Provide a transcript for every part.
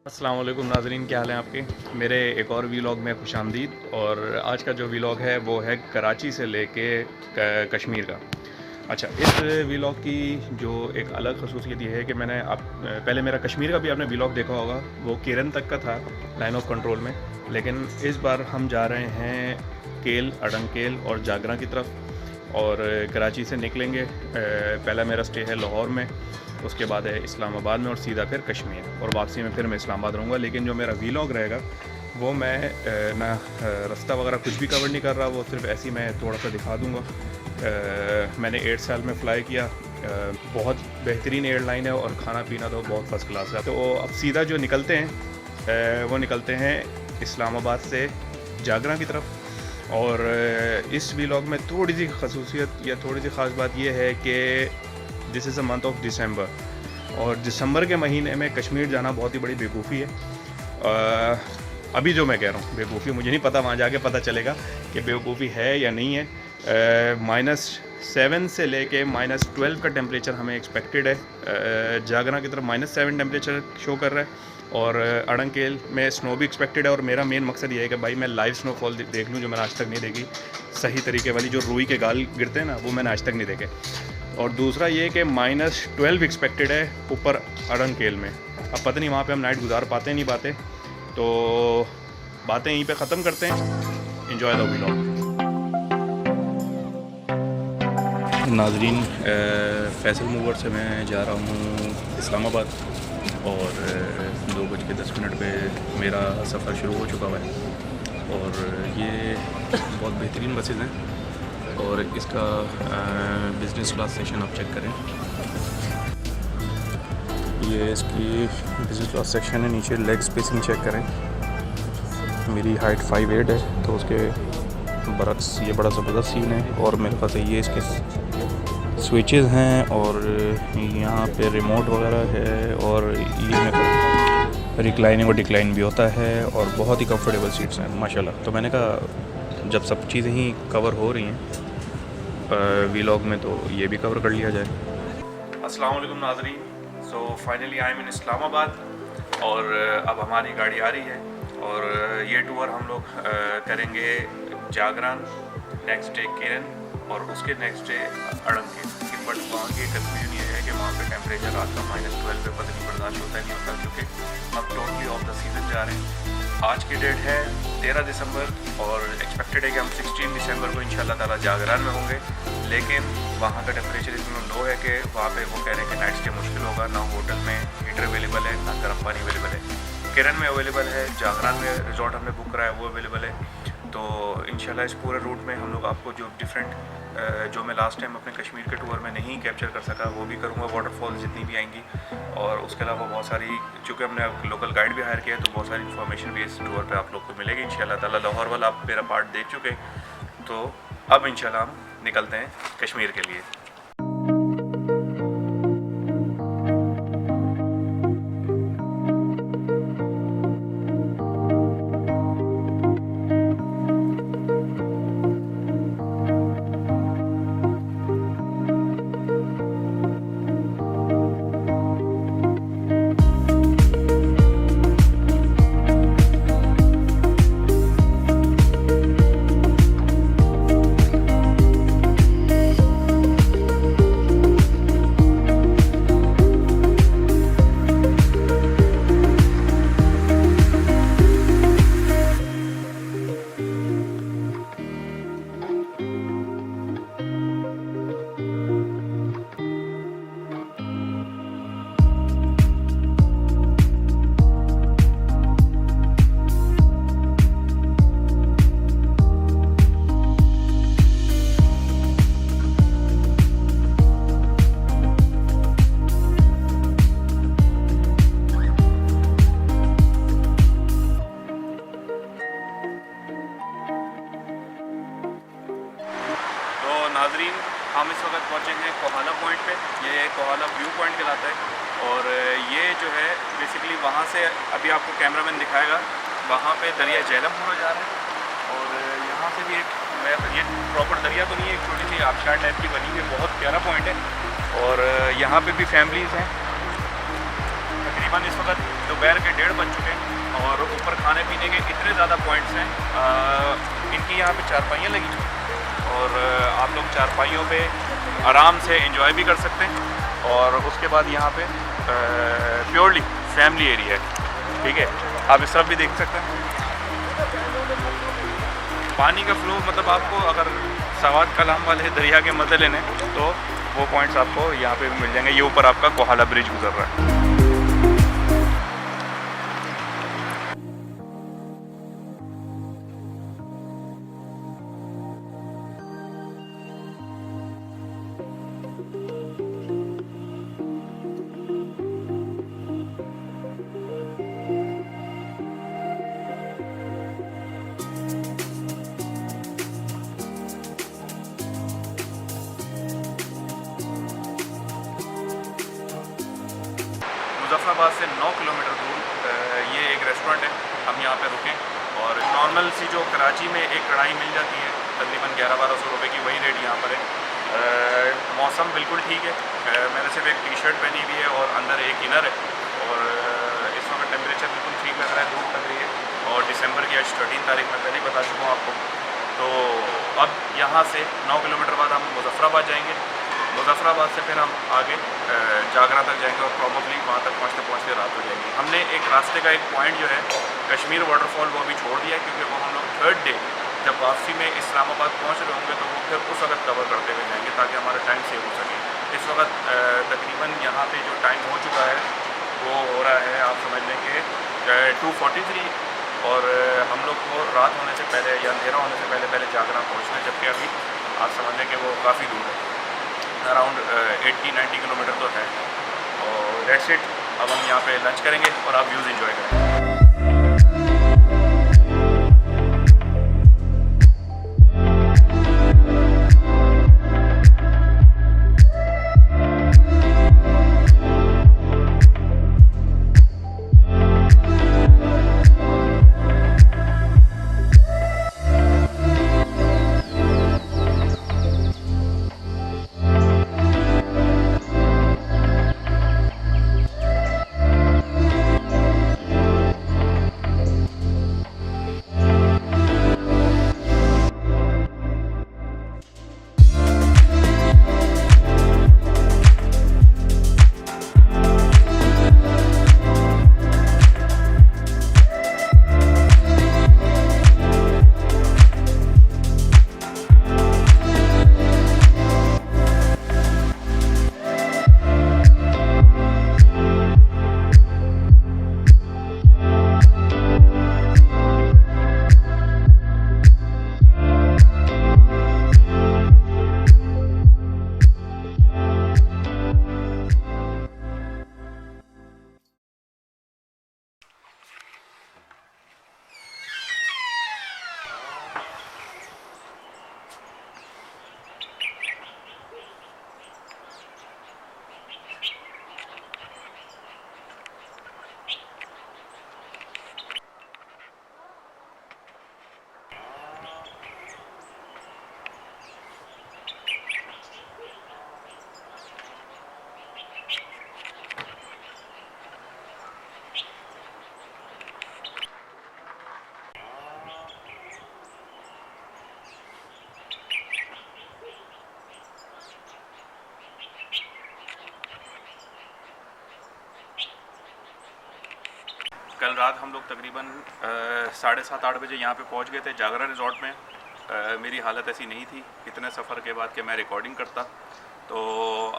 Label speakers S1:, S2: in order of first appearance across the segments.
S1: अस्सलाम वालेकुम नाज़रीन, क्या हाल है आपके। मेरे एक और वीलॉग में खुशामदीद। और आज का जो वीलॉग है वो है कराची से लेके कश्मीर का। अच्छा, इस वीलॉग की जो एक अलग खसूसियत ये है कि मैंने पहले मेरा कश्मीर का भी आपने वीलॉग देखा होगा, वो केरन तक का था लाइन ऑफ कंट्रोल में। लेकिन इस बार हम जा रहे हैं केल, अडंकेल और जागरा की तरफ। और कराची से निकलेंगे, पहला मेरा स्टे है लाहौर में, उसके बाद है इस्लामाबाद में और सीधा फिर कश्मीर, और वापसी में फिर मैं इस्लामाबाद रहूँगा। लेकिन जो मेरा वीलॉग रहेगा वो मैं ना रास्ता वगैरह कुछ भी कवर नहीं कर रहा, वो सिर्फ ऐसे ही मैं थोड़ा सा दिखा दूँगा। मैंने 8 साल में फ़्लाई किया, बहुत बेहतरीन एयरलाइन है और खाना पीना तो बहुत फ़र्स्ट क्लास है। तो अब सीधा जो निकलते हैं वो निकलते हैं इस्लामाबाद से जागरा की तरफ। और इस वीलॉग में थोड़ी सी खसूसियत या थोड़ी सी ख़ास बात यह है कि this is a month of December, और दिसंबर के महीने में कश्मीर जाना बहुत ही बड़ी बेवकूफ़ी है। अभी जो मैं कह रहा हूँ बेवकूफ़ी, मुझे नहीं पता, वहाँ जाके पता चलेगा कि बेवकूफ़ी है या नहीं है। -7 से लेके -12 का टेम्परेचर हमें एक्सपेक्टेड है। जागरा की तरफ -7 टेम्परेचर शो कर रहा है, और अडंकेल में स्नो भी एक्सपेक्टेड है। और मेरा मेन मकसद ये है कि भाई मैं लाइव स्नोफॉल देख लूँ, जो मैंने आज तक नहीं देखी। सही तरीके वाली जो रुई के गाल गिरते हैं ना, वो मैंने आज तक नहीं देखे। और दूसरा ये कि -12 एक्सपेक्टेड है ऊपर अडंकेल में। अब पता नहीं वहाँ पे हम नाइट गुजार पाते नहीं पाते, तो बातें यहीं पे ख़त्म करते हैं। Enjoy the vlog. नाजरीन, फैसल मूवर से मैं जा रहा हूँ इस्लामाबाद, और 2:10 पे मेरा सफ़र शुरू हो चुका हुआ है। और ये बहुत बेहतरीन बसेज़ हैं, और इसका बिज़नेस क्लास सेक्शन आप चेक करें। ये इसकी बिज़नेस क्लास सेक्शन है, नीचे लेग स्पेसिंग चेक करें। मेरी हाइट 5'8" है, तो उसके बरक्स ये बड़ा ज़बरदस्त सीन है। और मेरे पास ये इसके स्विचेस हैं, और यहाँ पे रिमोट वगैरह है, और ये रिक्लाइनिंग और डिक्लाइन भी होता है, और बहुत ही कंफर्टेबल सीट्स हैं माशाल्लाह। तो मैंने कहा जब सब चीज़ें ही कवर हो रही हैं वीलॉग में, तो ये भी कवर कर लिया जाए। अस्सलाम वालेकुम नाज़रीन, सो फाइनली आई एम इन इस्लामाबाद, और अब हमारी गाड़ी आ रही है। और ये टूर हम लोग करेंगे जागरान, नेक्स्ट डे केरन, और उसके नेक्स्ट डे अडंकेल। बट वहाँ की कंफ्यूजन ये है कि वहाँ पे टेम्परेचर रात का -12 पे पता नहीं बर्दाश्त होता नहीं होता, क्योंकि हम टोटली ऑफ द सीज़न जा रहे हैं। आज की डेट है 13 दिसंबर, और एक्सपेक्टेड है कि हम 16 दिसंबर को इंशाल्लाह ताला जागरान में होंगे। लेकिन वहाँ का टेम्परेचर इतना लो है कि वहाँ पे वो कह रहे हैं कि नाइट स्टे मुश्किल होगा, ना होटल में हीटर अवेलेबल है, ना गर्म पानी अवेलेबल है। केरन में अवेलेबल है, जागरान में रिजॉर्ट हमने बुक करा है वो अवेलेबल है। तो इंशाल्लाह इस पूरे रूट में हम लोग आपको जो डिफरेंट जो मैं लास्ट टाइम अपने कश्मीर के टूर में नहीं कैप्चर कर सका वो भी करूँगा, वाटरफॉल जितनी भी आएंगी। और उसके अलावा बहुत सारी, चूँकि हमने लोकल गाइड भी हायर किया है, तो बहुत सारी इन्फॉर्मेशन भी इस टूर पे आप लोग को मिलेगी इंशाल्लाह ताला। लाहौर वाला आप मेरा पार्ट देख चुके, तो अब इंशाल्लाह हम निकलते हैं कश्मीर के लिए। नाजरीन, हम इस वक्त पहुँचे हैं कोहाला पॉइंट पे। ये कोहाला व्यू पॉइंट कहलाता है। और ये जो है बेसिकली वहाँ से अभी आपको कैमरामैन दिखाएगा, वहाँ पे दरिया झेलम पूरा जा रहा है। और यहाँ से भी ये प्रॉपर दरिया तो नहीं है, एक छोटी सी आबशार टाइप की बनी हुई है, बहुत प्यारा पॉइंट है। और यहाँ पे भी फैमिलीज़ हैं, तकरीबन इस वक्त दोपहर के 1:30 बज चुके हैं और ऊपर खाने पीने के इतने ज़्यादा पॉइंट्स हैं। इनकी यहाँ पे चारपाइयाँ लगी हैं और आप लोग चारपाइयों पे आराम से एंजॉय भी कर सकते हैं। और उसके बाद यहाँ पे प्योरली फैमिली एरिया है, ठीक है। आप इस तरफ भी देख सकते हैं पानी का फ्लो, मतलब आपको अगर सवाद कलाम वाले दरिया के मज़े लेने तो वो पॉइंट्स आपको यहाँ पे भी मिल जाएंगे। ये ऊपर आपका कोहाला ब्रिज गुजर रहा है। मुज़फ़्फ़राबाद से 9 किलोमीटर दूर ये एक रेस्टोरेंट है। हम यहाँ पे रुकें और नॉर्मल सी जो कराची में एक कढ़ाई मिल जाती है तकरीबन 1100-1200 रुपये की, वही रेट यहाँ पर है। मौसम बिल्कुल ठीक है। मैंने सिर्फ एक टी-शर्ट पहनी हुई है और अंदर एक इनर है और इस वक्त टेम्परेचर बिल्कुल ठीक लग रहा है, धूप लग रही है। और दिसंबर की आज 13 तारीख में पहले ही बता चुका हूँ आपको। तो अब यहाँ से 9 किलोमीटर बाद हम मुज़फ़्फ़राबाद जाएंगे। मुज़फ़्फ़राबाद से फिर हम आगे जागरा तक जाएंगे और प्रॉबली वहाँ तक पहुँचते पहुँचते रात हो जाएगी। हमने एक रास्ते का एक पॉइंट जो है कश्मीर वाटरफॉल वो अभी छोड़ दिया है, क्योंकि वो हम लोग 3rd डे जब वापसी में इस्लामाबाद पहुँच रहे होंगे तो वो फिर उस वक्त कवर करते हुए जाएंगे ताकि हमारा टाइम सेव हो सके। इस वक्त तकरीबन यहाँ पे जो टाइम हो चुका है वो हो रहा है, आप समझ लें कि 2:43 और हम लोग को रात होने से पहले या अंधेरा होने से पहले जागरा पहुँचना है, जबकि अभी आप समझ लें कि वो काफ़ी दूर है, अराउंड 80-90 किलोमीटर तो है। और दैट्स इट। अब हम यहाँ पे लंच करेंगे और आप व्यूज़ एंजॉय करेंगे। कल रात हम लोग तकरीबन 7:30-8 बजे यहाँ पे पहुँच गए थे जागरा रिज़ॉर्ट में। मेरी हालत ऐसी नहीं थी इतने सफ़र के बाद कि मैं रिकॉर्डिंग करता। तो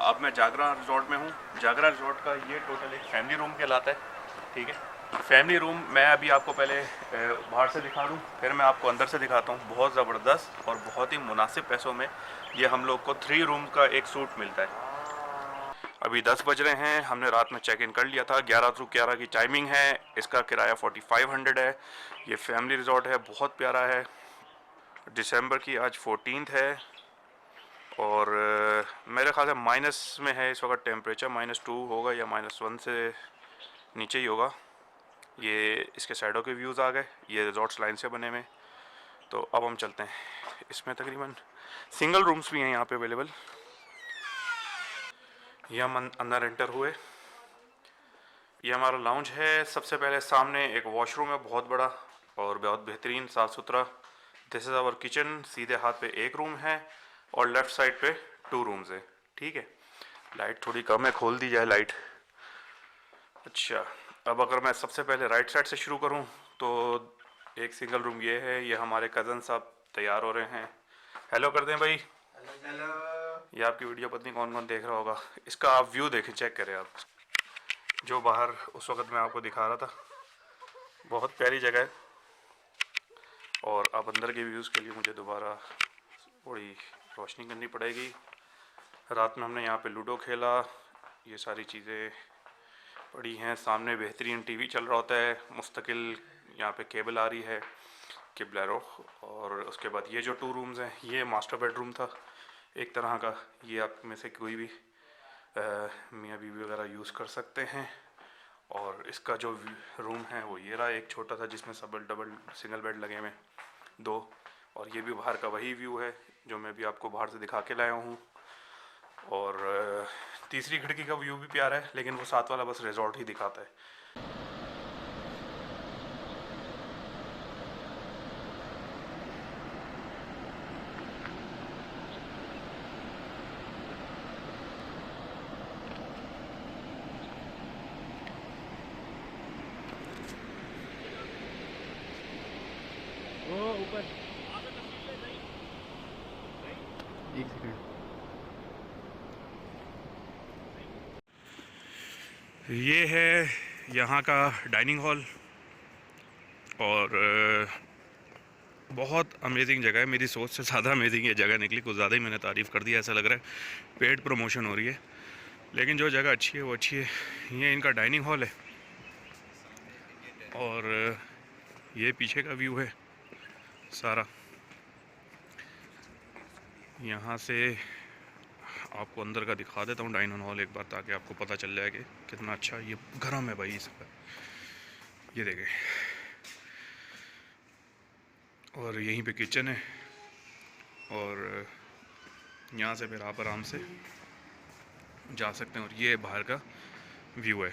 S1: अब मैं जागरा रिज़ॉर्ट में हूँ। जागरा रिज़ॉर्ट का ये टोटल एक फैमिली रूम कहलाता है, ठीक है। फैमिली रूम मैं अभी आपको पहले बाहर से दिखा दूँ, फिर मैं आपको अंदर से दिखाता हूँ। बहुत ज़बरदस्त और बहुत ही मुनासिब पैसों में ये हम लोग को 3 रूम का एक सूट मिलता है। अभी 10 बज रहे हैं, हमने रात में चेक इन कर लिया था। 11 to 11 की टाइमिंग है। इसका किराया 4500 है। ये फैमिली रिज़ॉर्ट है, बहुत प्यारा है। दिसंबर की आज 14th है और मेरे ख्याल से माइनस में है इस वक्त टेम्परेचर, -2 होगा या -1 से नीचे ही होगा। ये इसके साइडों के व्यूज़ आ गए, ये रिज़ॉर्ट्स लाइन से बने हुए। तो अब हम चलते हैं। इसमें तकरीबन सिंगल रूम्स भी हैं यहाँ पे अवेलेबल। ये हम अंदर एंटर हुए। ये हमारा लाउंज है। सबसे पहले सामने एक वॉशरूम है बहुत बड़ा और बहुत बेहतरीन साफ़ सुथरा। This is our kitchen. सीधे हाथ पे एक रूम है और लेफ़्ट साइड पे 2 रूम्स है। ठीक है, लाइट थोड़ी कम है, खोल दी जाए लाइट। अच्छा, अब अगर मैं सबसे पहले राइट साइड से शुरू करूं तो एक सिंगल रूम ये है। ये हमारे कज़न साहब तैयार हो रहे हैं। हेलो कर दें भाई। हेलो। ये आपकी वीडियो पता नहीं कौन कौन देख रहा होगा। इसका आप व्यू देखें, चेक करें आप, जो बाहर उस वक्त मैं आपको दिखा रहा था। बहुत प्यारी जगह है। और अब अंदर के व्यूज़ के लिए मुझे दोबारा थोड़ी रोशनी करनी पड़ेगी। रात में हमने यहाँ पे लूडो खेला, ये सारी चीज़ें पड़ी हैं। सामने बेहतरीन टीवी चल रहा होता है, मुस्तकिल यहाँ पे केबल आ रही है, किबलेरो। और उसके बाद ये जो 2 रूम्स हैं, ये मास्टर बेडरूम था एक तरह का। ये आप में से कोई भी मियाँ बीवी वगैरह यूज़ कर सकते हैं। और इसका जो रूम है वो ये रहा, एक छोटा सा जिसमें डबल सिंगल बेड लगे हुए 2। और ये भी बाहर का वही व्यू है जो मैं भी आपको बाहर से दिखा के लाया हूँ। और तीसरी खिड़की का व्यू भी प्यारा है, लेकिन वो साथ वाला बस रिजॉर्ट ही दिखाता है। वो ऊपर एक सेकंड। ये है यहाँ का डाइनिंग हॉल और बहुत अमेजिंग जगह है। मेरी सोच से ज़्यादा अमेजिंग ये जगह निकली। कुछ ज़्यादा ही मैंने तारीफ़ कर दिया, ऐसा लग रहा है पेड प्रमोशन हो रही है। लेकिन जो जगह अच्छी है वो अच्छी है। ये इनका डाइनिंग हॉल है और ये पीछे का व्यू है सारा। यहाँ से आपको अंदर का दिखा देता हूँ डाइनिंग हॉल एक बार, ताकि आपको पता चल जाए कि कितना अच्छा ये गर्म है भाई इसका। ये देखें, और यहीं पे किचन है और यहाँ से फिर आप आराम से जा सकते हैं। और ये बाहर का व्यू है,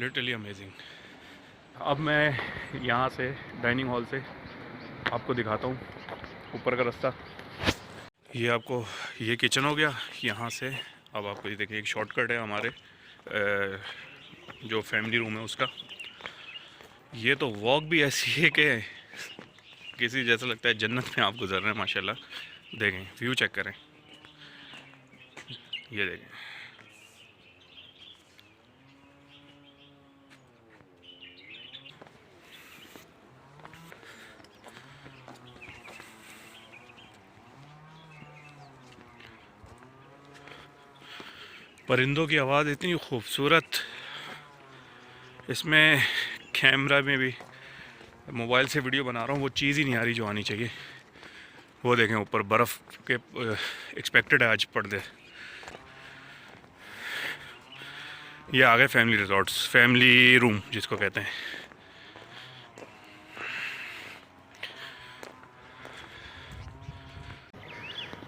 S1: लिटरली अमेजिंग। अब मैं यहाँ से डाइनिंग हॉल से आपको दिखाता हूँ ऊपर का रास्ता। ये आपको ये किचन हो गया। यहाँ से अब आपको ये देखिए एक शॉर्टकट है हमारे जो फैमिली रूम है उसका। ये तो वॉक भी ऐसी है कि किसी जैसा लगता है जन्नत में आप गुजर रहे हैं माशाल्लाह। देखें व्यू चेक करें, ये देखें। परिंदों की आवाज़ इतनी खूबसूरत, इसमें कैमरा में भी मोबाइल से वीडियो बना रहा हूँ वो चीज़ ही नहीं आ रही जो आनी चाहिए। वो देखें ऊपर बर्फ़ के एक्सपेक्टेड है आज पर्दे। ये आ गए फैमिली रिजॉर्ट्स, फैमिली रूम जिसको कहते हैं।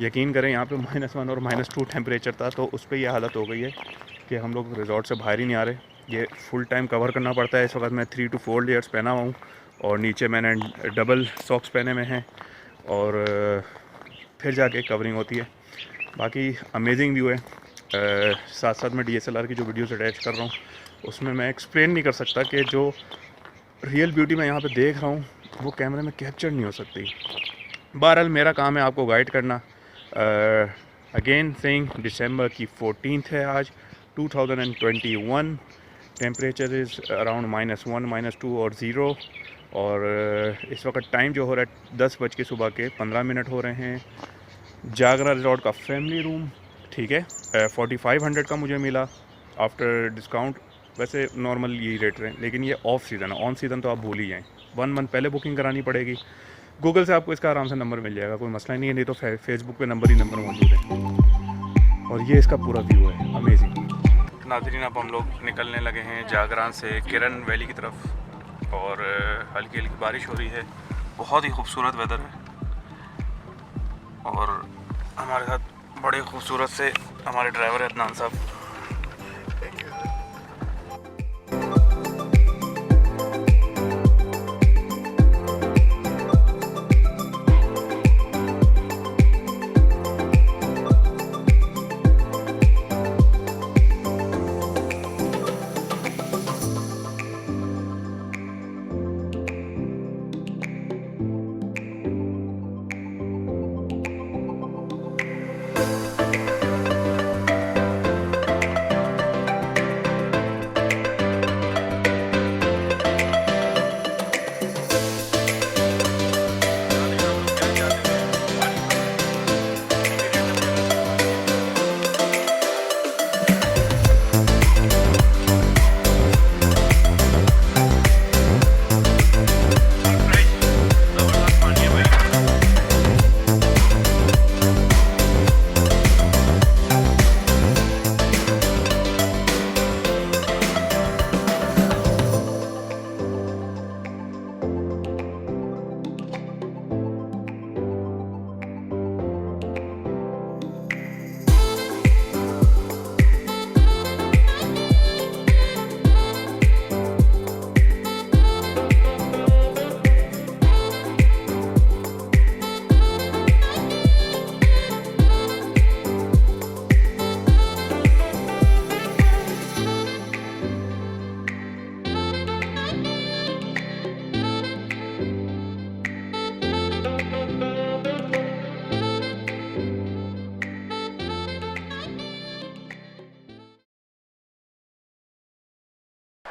S1: यकीन करें यहाँ पे -1 और -2 टेम्परेचर था, तो उस पर यह हालत हो गई है कि हम लोग रिजॉर्ट से बाहर ही नहीं आ रहे। ये फुल टाइम कवर करना पड़ता है। इस वक्त मैं 3 to 4 लेयर्स पहना हुआ हूँ और नीचे मैंने डबल सॉक्स पहने हुए हैं और फिर जाके कवरिंग होती है। बाकी अमेजिंग व्यू है। साथ साथ मैं DSLR की जो वीडियोस अटैच कर रहा हूँ उसमें मैं एक्सप्लेन नहीं कर सकता कि जो रियल ब्यूटी मैं यहाँ पे देख रहा हूँ वो कैमरे में कैप्चर नहीं हो सकती। बहरहाल मेरा काम है आपको गाइड करना। अगेन सेइंग दिसंबर की 14th है आज 2021। टेम्परेचर इज़ अराउंड -1, -2 और 0। और इस वक्त टाइम जो हो रहा है 10 बज के सुबह के 15 मिनट हो रहे हैं। जागरा रिजॉर्ट का फैमिली रूम ठीक है 4500 का मुझे मिला आफ्टर डिस्काउंट। वैसे नॉर्मल यही रेट रहे, लेकिन ये ऑफ सीज़न है। ऑन सीज़न तो आप भूल ही जाएँ, 1 मंथ पहले बुकिंग करानी पड़ेगी। गूगल से आपको इसका आराम से नंबर मिल जाएगा, कोई मसला नहीं है। नहीं तो फेसबुक पे नंबर मौजूद है। और ये इसका पूरा व्यू है अमेजिंग। नाज़रीन अब हम लोग निकलने लगे हैं जागरान से किरण वैली की तरफ और हल्की हल्की बारिश हो रही है। बहुत ही खूबसूरत वेदर है और हमारे साथ बड़े खूबसूरत से हमारे ड्राइवर है अदनान साहब।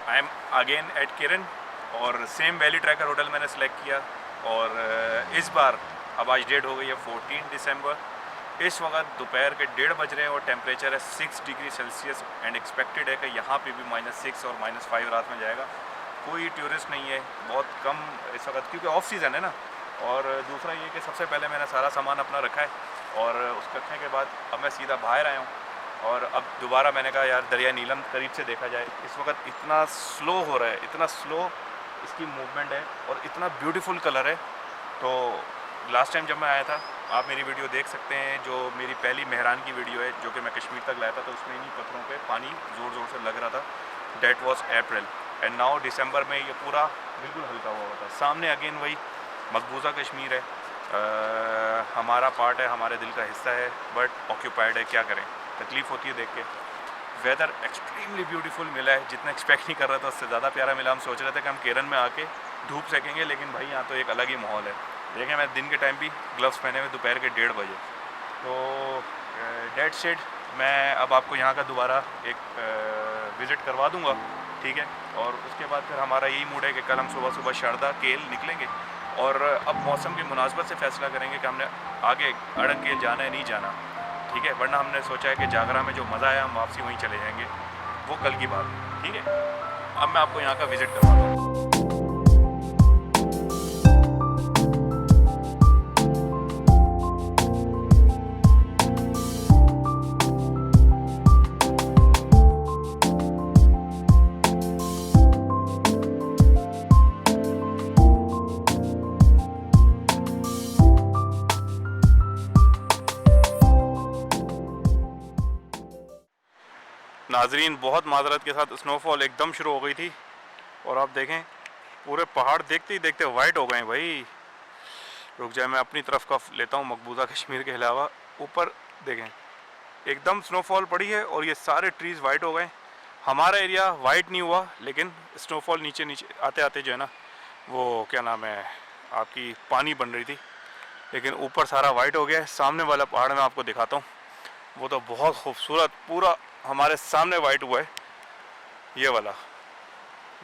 S1: आई एम अगेन एट केरन और सेम वैली ट्रैकर होटल मैंने सेलेक्ट किया। और इस बार अब आज डेट हो गई है 14 दिसंबर। इस वक्त दोपहर के 1:30 बज रहे हैं और टेम्परेचर है 6 डिग्री सेल्सियस एंड एक्सपेक्टेड है कि यहाँ पे भी -6 और -5 रात में जाएगा। कोई टूरिस्ट नहीं है, बहुत कम इस वक्त, क्योंकि ऑफ सीज़न है ना। और दूसरा ये कि सबसे पहले मैंने सारा सामान अपना रखा है और उसको रखने के बाद अब मैं सीधा बाहर आया हूँ। और अब दोबारा मैंने कहा यार दरिया नीलम करीब से देखा जाए। इस वक्त इतना स्लो हो रहा है, इतना स्लो इसकी मूवमेंट है और इतना ब्यूटीफुल कलर है। तो लास्ट टाइम जब मैं आया था, आप मेरी वीडियो देख सकते हैं, जो मेरी पहली मेहरान की वीडियो है जो कि मैं कश्मीर तक लाया था, तो उसमें इन्हीं पत्थरों पे पानी ज़ोर ज़ोर से लग रहा था। Date was April and now December में ये पूरा बिल्कुल हल्का हुआ था। सामने अगेन वही मकबूजा कश्मीर है, हमारा पार्ट है, हमारे दिल का हिस्सा है, बट ऑक्यूपाइड है। क्या करें, तकलीफ़ होती है देख के। वेदर एक्सट्रीमली ब्यूटीफुल मिला है, जितना एक्सपेक्ट नहीं कर रहा था उससे ज़्यादा प्यारा मिला। हम सोच रहे थे कि हम केरन में आके धूप सेकेंगे, लेकिन भाई यहाँ तो एक अलग ही माहौल है। देखें, मैं दिन के टाइम भी ग्लव्स पहने हुए, दोपहर के 1:30 बजे। तो डेट सेट मैं अब आपको यहाँ का दोबारा एक विज़िट करवा दूँगा, ठीक है। और उसके बाद फिर हमारा यही मूड है कि कल हम सुबह सुबह शारदा केल निकलेंगे और अब मौसम की मुनासबत से फ़ैसला करेंगे कि हमने आगे अड़ंग केल जाना है नहीं जाना, ठीक है। वरना हमने सोचा है कि जागरा में जो मज़ा आया हम वापसी वहीं चले जाएंगे, वो कल की बात है, ठीक है। अब मैं आपको यहाँ का विज़िट करवाता हूँ। नाजरीन, बहुत माजरत के साथ स्नोफॉल एकदम शुरू हो गई थी और आप देखें पूरे पहाड़ देखते ही देखते वाइट हो गए हैं भाई। रुक जाए, मैं अपनी तरफ का लेता हूँ मकबूजा कश्मीर के अलावा। ऊपर देखें एकदम स्नोफॉल पड़ी है और ये सारे ट्रीज़ वाइट हो गए। हमारा एरिया वाइट नहीं हुआ, लेकिन स्नोफॉल नीचे नीचे आते आते जो है ना, वो क्या नाम है आपकी, पानी बन रही थी, लेकिन ऊपर सारा वाइट हो गया है। सामने वाला पहाड़ मैं आपको दिखाता हूँ, वो तो बहुत खूबसूरत, पूरा हमारे सामने वाइट हुआ है। ये वाला,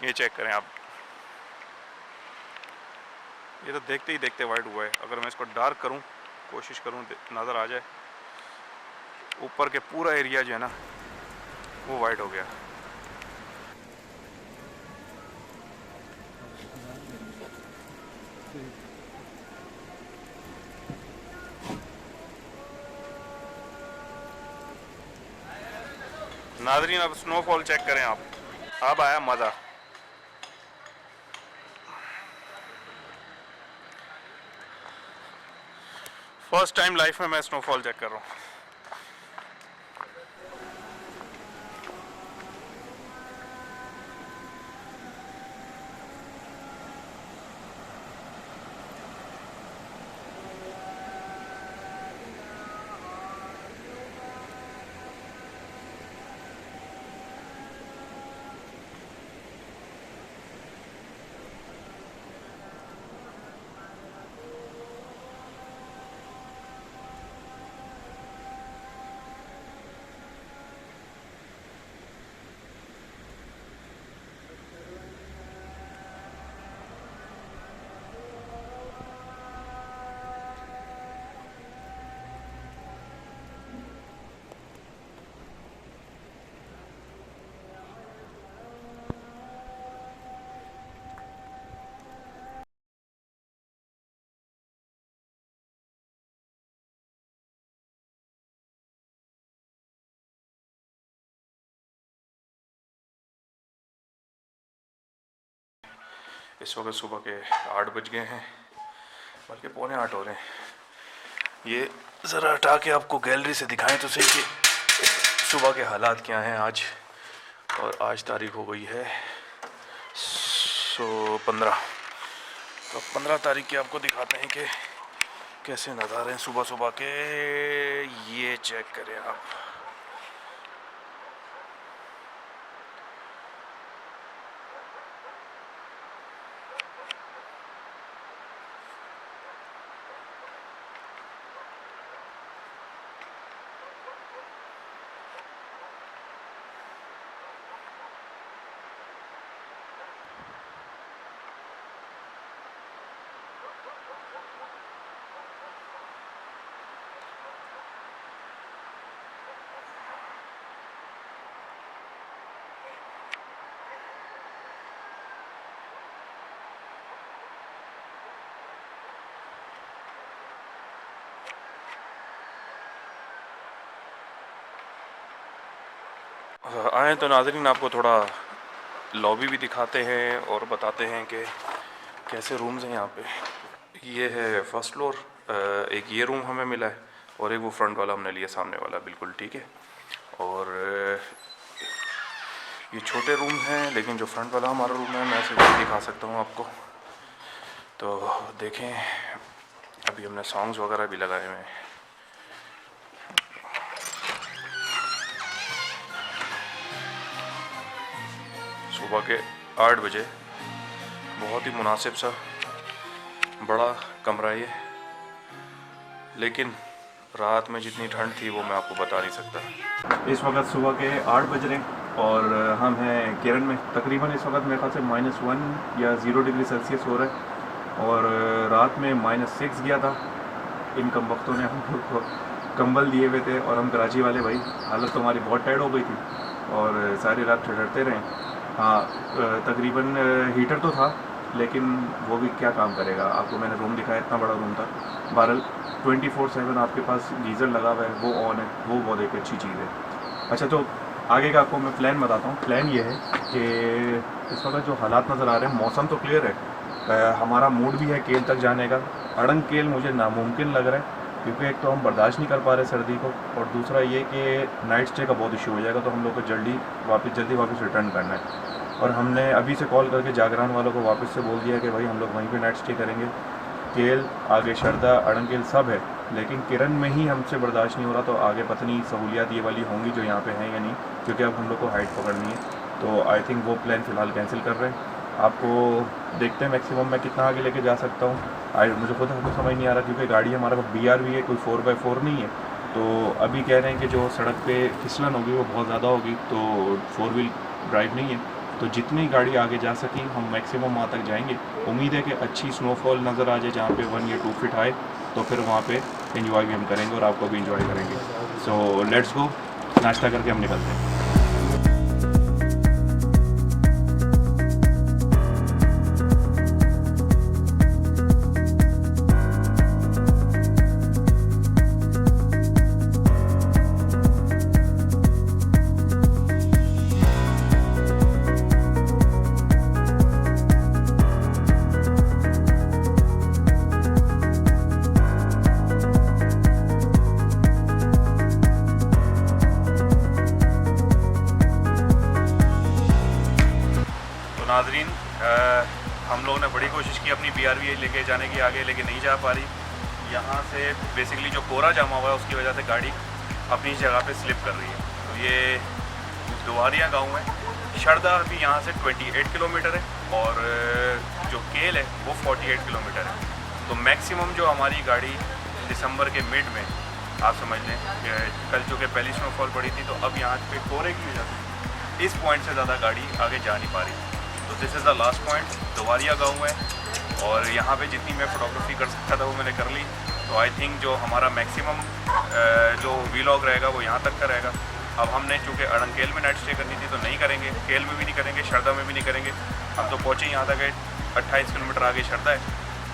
S1: ये चेक करें आप, ये तो देखते ही देखते वाइट हुआ है। अगर मैं इसको डार्क करूं, कोशिश करूं नज़र आ जाए, ऊपर के पूरा एरिया जो है ना वो वाइट हो गया। नाज़रीन, अब स्नोफॉल चेक करें आप, अब आया मज़ा। फर्स्ट टाइम लाइफ में मैं स्नोफॉल चेक कर रहा हूँ। इस वक्त सुबह के 8 बज गए हैं, बल्कि पौने 8 हो रहे हैं। ये ज़रा हटा के आपको गैलरी से दिखाएं तो सही कि सुबह के हालात क्या हैं आज। और आज तारीख हो गई है 15। तो 15 तारीख की आपको दिखाते हैं कि कैसे नज़ारे हैं सुबह सुबह के। ये चेक करें आप, आए तो नाज़रीन आपको थोड़ा लॉबी भी दिखाते हैं और बताते हैं कि कैसे रूम्स हैं यहाँ पे। ये है फर्स्ट फ्लोर, एक ये रूम हमें मिला है और एक वो फ्रंट वाला हमने लिया, सामने वाला, बिल्कुल ठीक है। और ये छोटे रूम हैं, लेकिन जो फ्रंट वाला हमारा रूम है मैं सिर्फ दिखा सकता हूँ आपको। तो देखें, अभी हमने सॉन्ग्स वगैरह भी लगाए हुए हैं। सुबह के 8 बजे, बहुत ही मुनासिब सा बड़ा कमरा ये, लेकिन रात में जितनी ठंड थी वो मैं आपको बता नहीं सकता। इस वक्त सुबह के 8 बज रहे हैं और हम हैं केरन में। तकरीबन इस वक्त मेरे ख्याल से -1 या 0 डिग्री सेल्सियस हो रहा है और रात में -6 गया था। इन कम वक्तों ने हम लोग को कंबल दिए हुए थे और हम कराची वाले भाई, हालत तो हमारी बहुत टायर्ड हो गई थी और सारी रात ठहरते रहे। हाँ, तकरीबन हीटर तो था लेकिन वो भी क्या काम करेगा। आपको मैंने रूम दिखाया, इतना बड़ा रूम था। बहरहाल 24/7 आपके पास गीज़र लगा हुआ है, वो ऑन है, वो बहुत एक अच्छी चीज़ है। अच्छा, तो आगे का आपको मैं प्लान बताता हूँ। प्लान ये है कि इस वक्त जो हालात नज़र आ रहे हैं, मौसम तो क्लियर है, हमारा मूड भी है केल तक जाने का। अड़ंग केल मुझे नामुमकिन लग रहा है क्योंकि एक तो हम बर्दाश्त नहीं कर पा रहे सर्दी को, और दूसरा ये कि नाइट स्टे का बहुत इशू हो जाएगा, तो हम लोग को जल्दी वापस रिटर्न करना है। और हमने अभी से कॉल करके जागरान वालों को वापस से बोल दिया कि भाई हम लोग वहीं पे नाइट स्टे करेंगे। केल, आगे शरदा, अड़ंगेल सब है, लेकिन किरण में ही हमसे बर्दाश्त नहीं हो रहा। तो आगे पता नहीं सहूलियात ये वाली होंगी जो यहाँ पे हैं या नहीं, क्योंकि अब हम लोग को हाइट पकड़नी है। तो आई थिंक वो प्लान फ़िलहाल कैंसिल कर रहे हैं। आपको देखते हैं मैक्सिमम मैं कितना आगे लेके जा सकता हूँ। मुझे खुद हमको समझ नहीं आ रहा क्योंकि गाड़ी हमारे पास BRV है, कोई 4x4 नहीं है। तो अभी कह रहे हैं कि जो सड़क पे फिसलन होगी वो बहुत ज़्यादा होगी, तो 4 व्हील ड्राइव नहीं है। तो जितनी गाड़ी आगे जा सकी हम मैक्सिमम वहाँ तक जाएंगे। उम्मीद है कि अच्छी स्नोफॉल नज़र आ जाए जहाँ पे 1 या 2 फीट आए, तो फिर वहाँ पे एंजॉय भी हम करेंगे और आपको भी एंजॉय करेंगे। सो लेट्स गो, नाश्ता करके हम निकलते हैं। नाज़रीन, हम लोगों ने बड़ी कोशिश की अपनी BRV लेके जाने की आगे, लेकिन नहीं जा पा रही। यहाँ से बेसिकली जो कोहरा जमा हुआ है उसकी वजह से गाड़ी अपनी जगह पे स्लिप कर रही है। तो ये दुआरिया गांव है। शरदा भी यहाँ से 28 किलोमीटर है और जो केल है वो 48 किलोमीटर है। तो मैक्सिमम जो हमारी गाड़ी दिसंबर के मिड में, आप समझ लें, कल चूँकि पहली स्नोफॉल पड़ी थी, तो अब यहाँ पे कोहरे की वजह से इस पॉइंट से ज़्यादा गाड़ी आगे जा नहीं पा रही। तो this is the last point, दुआरिया गांव है और यहाँ पे जितनी मैं फ़ोटोग्राफी कर सकता था वो मैंने कर ली। तो आई थिंक जो हमारा मैक्सिमम जो व्लॉग रहेगा वो यहाँ तक का रहेगा। अब हमने चूँकि अड़ंकेल में नाइट स्टे करनी थी तो नहीं करेंगे, केल में भी नहीं करेंगे, शरदा में भी नहीं करेंगे। हम तो पहुँचे यहाँ तक 28 किलोमीटर आगे शरदा है।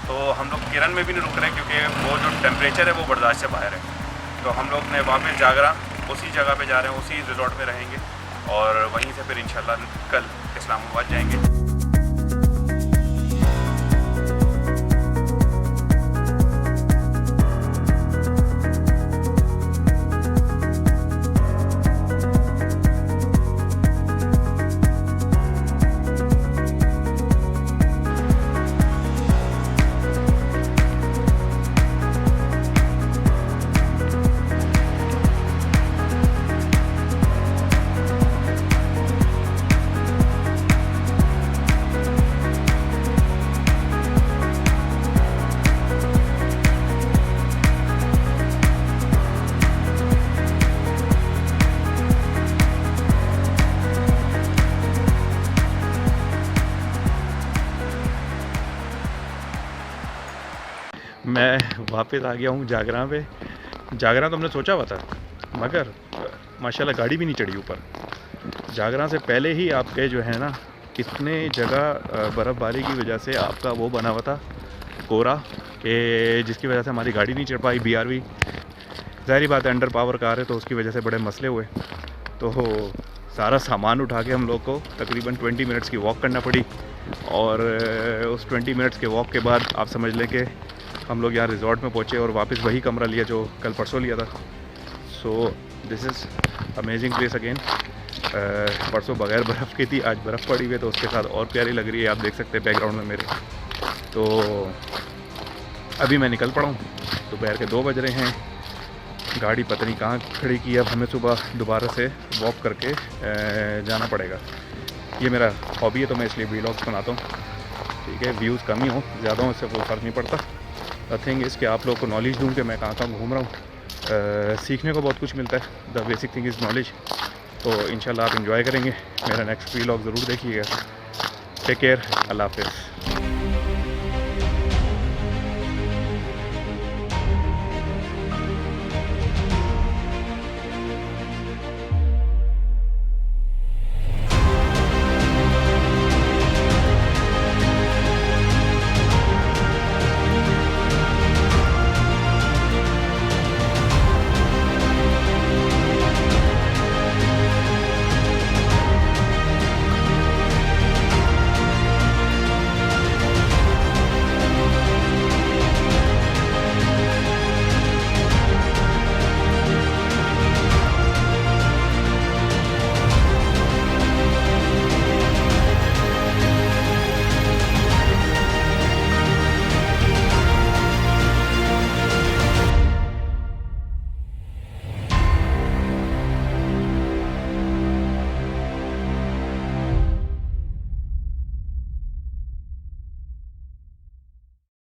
S1: तो हम लोग किरण में भी नहीं रुक रहे क्योंकि वो जो टेम्परेचर है वो बर्दाश्त से बाहर है। तो हम लोग ने वापस जागरा उसी जगह पे जा रहे हैं, उसी रिजॉर्ट में रहेंगे और वहीं से फिर इंशाल्लाह कल इस्लामाबाद जाएंगे। मैं वापस आ गया हूँ जागरा पे। जागरा तो हमने सोचा हुआ था, मगर माशाल्लाह गाड़ी भी नहीं चढ़ी ऊपर। जागरा से पहले ही आपके जो है ना, कितने जगह बर्फ़बारी की वजह से आपका वो बना हुआ था कोहरा, कि जिसकी वजह से हमारी गाड़ी नहीं चढ़ पाई। BRV ज़ाहिर बात है अंडर पावर कार है तो उसकी वजह से बड़े मसले हुए। तो सारा सामान उठा के हम लोग को तकरीबन 20 मिनट्स की वॉक करना पड़ी। और उस 20 मिनट्स के वॉक के बाद आप समझ लें कि हम लोग यहाँ रिज़ॉर्ट में पहुँचे और वापस वही कमरा लिया जो कल परसों लिया था। So this is amazing place again. परसों बगैर बर्फ़ की थी, आज बर्फ़ पड़ी हुई है तो उसके साथ और प्यारी लग रही है। आप देख सकते हैं बैकग्राउंड में मेरे। तो अभी मैं निकल पड़ा हूँ, दोपहर के 2 बज रहे हैं। गाड़ी पता नहीं कहाँ खड़ी की है, अब हमें सुबह दोबारा से वॉक करके जाना पड़ेगा। ये मेरा हॉबी है तो मैं इसलिए व्लॉग्स बनाता हूँ, ठीक है। व्यूज़ कम ही हो ज़्यादा हो इससे कोई फ़र्क नहीं पड़ता। द थिंग इज़ कि आप लोग को नॉलेज दूँ कि मैं कहाँ कहाँ घूम रहा हूँ। सीखने को बहुत कुछ मिलता है। The basic thing is knowledge. तो इंशाल्लाह आप इंजॉय करेंगे। मेरा नेक्स्ट व्लॉग ज़रूर देखिएगा। टेक केयर, अल्लाह हाफ़िज़।